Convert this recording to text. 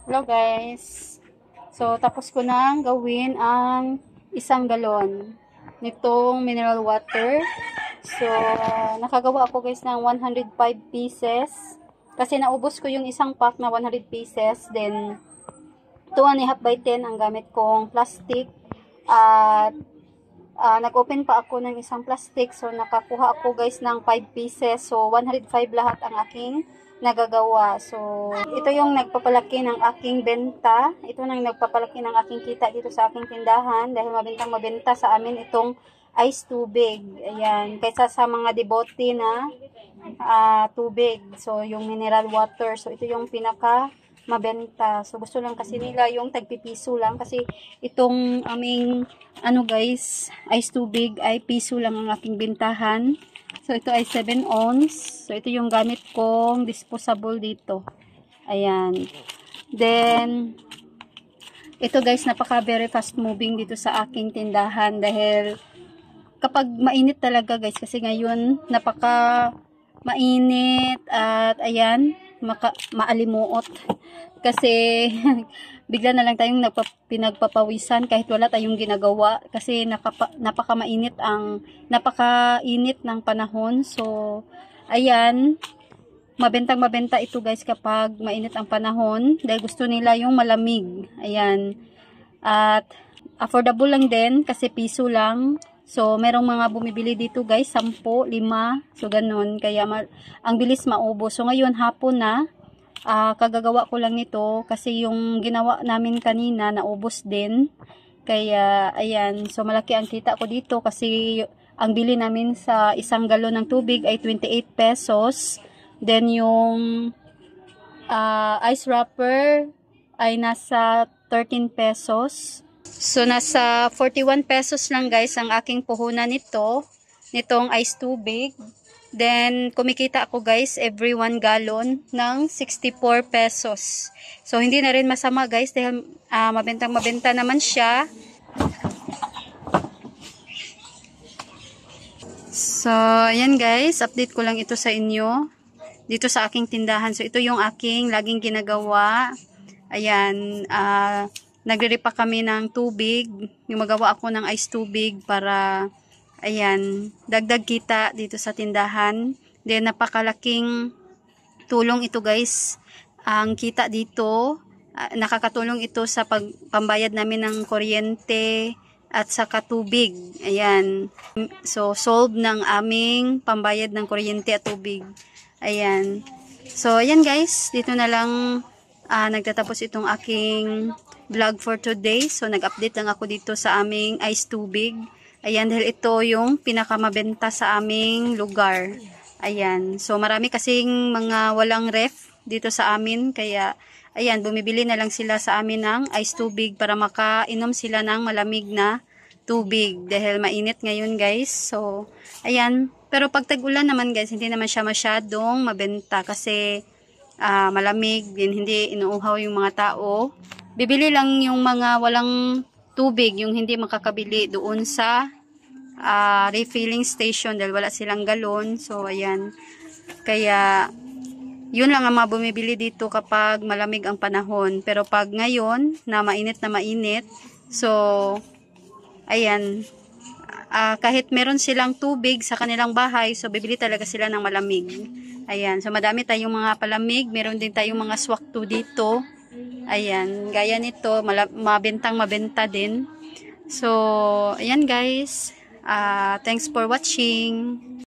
Hello guys. So tapos ko nang gawin ang 1 galon nitong mineral water. So nakagawa ako guys ng 105 pieces. Kasi naubos ko yung isang pack na 100 pieces. Then 2.5 by 10 ang gamit kong plastic. At nag-open pa ako ng isang plastic. So nakakuha ako guys ng 5 pieces. So 105 lahat ang aking nagagawa. So, ito yung nagpapalaki ng aking benta. Ito nang nagpapalaki ng aking kita dito sa aking tindahan dahil mabentang mabenta sa amin itong ice tubig. Ayan, kaysa sa mga debote na tubig. So, yung mineral water. So, ito yung pinaka mabenta. So, gusto lang kasi nila yung tagpipiso lang kasi itong aming guys, ice tubig ay piso lang ang aking bentahan. So, ito ay 7 ounce. So, ito yung gamit kong disposable dito. Ayan. Then, ito guys, napaka very fast moving dito sa aking tindahan dahil kapag mainit talaga guys, kasi ngayon, napaka mainit at ayan, maalimuot. Kasi, bigla na lang tayong pinagpapawisan kahit wala tayong ginagawa kasi napaka-mainit napaka-init ng panahon. So, ayan, mabentang mabenta ito guys kapag mainit ang panahon dahil gusto nila yung malamig. Ayan. At affordable lang din kasi piso lang. So, merong mga bumibili dito guys, 10, 5. So, ganun. Kaya ang bilis maubos. So, ngayon hapon na. Kagagawa ko lang nito kasi yung ginawa namin kanina naubos din. Kaya, ayan. So, malaki ang kita ko dito kasi ang bili namin sa 1 galon ng tubig ay 28 pesos. Then, yung ice wrapper ay nasa 13 pesos. So, nasa 41 pesos lang guys ang aking puhunan nitong ice tubig. Then, kumikita ako guys every 1 gallon ng 64 pesos. So, hindi na rin masama guys dahil mabentang mabenta naman siya. So, ayan guys, update ko lang ito sa inyo dito sa aking tindahan. So, ito yung aking laging ginagawa. Ayan, nagre-repack kami ng tubig. Yung magawa ako ng ice tubig para ayan, dagdag kita dito sa tindahan. Then, napakalaking tulong ito guys. Ang kita dito, nakakatulong ito sa pambayad namin ng kuryente at saka tubig. Ayan. So, solve ng aming pambayad ng kuryente at tubig. Ayan. So, ayan guys. Dito na lang nagtatapos itong aking vlog for today. So, nag-update lang ako dito sa aming ice tubig. Ayan, dahil ito yung pinakamabenta sa aming lugar. Ayan. So, marami kasing mga walang ref dito sa amin. Kaya, ayan, bumibili na lang sila sa amin ng ice tubig para makainom sila ng malamig na tubig. Dahil mainit ngayon, guys. So, ayan. Pero pag tag-ulan naman, guys, hindi naman siya masyadong mabenta kasi malamig din. Hindi inuuhaw yung mga tao. Bibili lang yung mga walang tubig, yung hindi makakabili doon sa refilling station dahil wala silang galon. So, ayan. Kaya, yun lang ang mga bumibili dito kapag malamig ang panahon. Pero pag ngayon, na mainit, so, ayan. Kahit meron silang tubig sa kanilang bahay, so, bibili talaga sila ng malamig. Ayan. So, madami tayong mga palamig. Meron din tayong mga swakto dito. Ayan, gaya nito, mabentang mabenta din. So, ayan guys. Thanks for watching.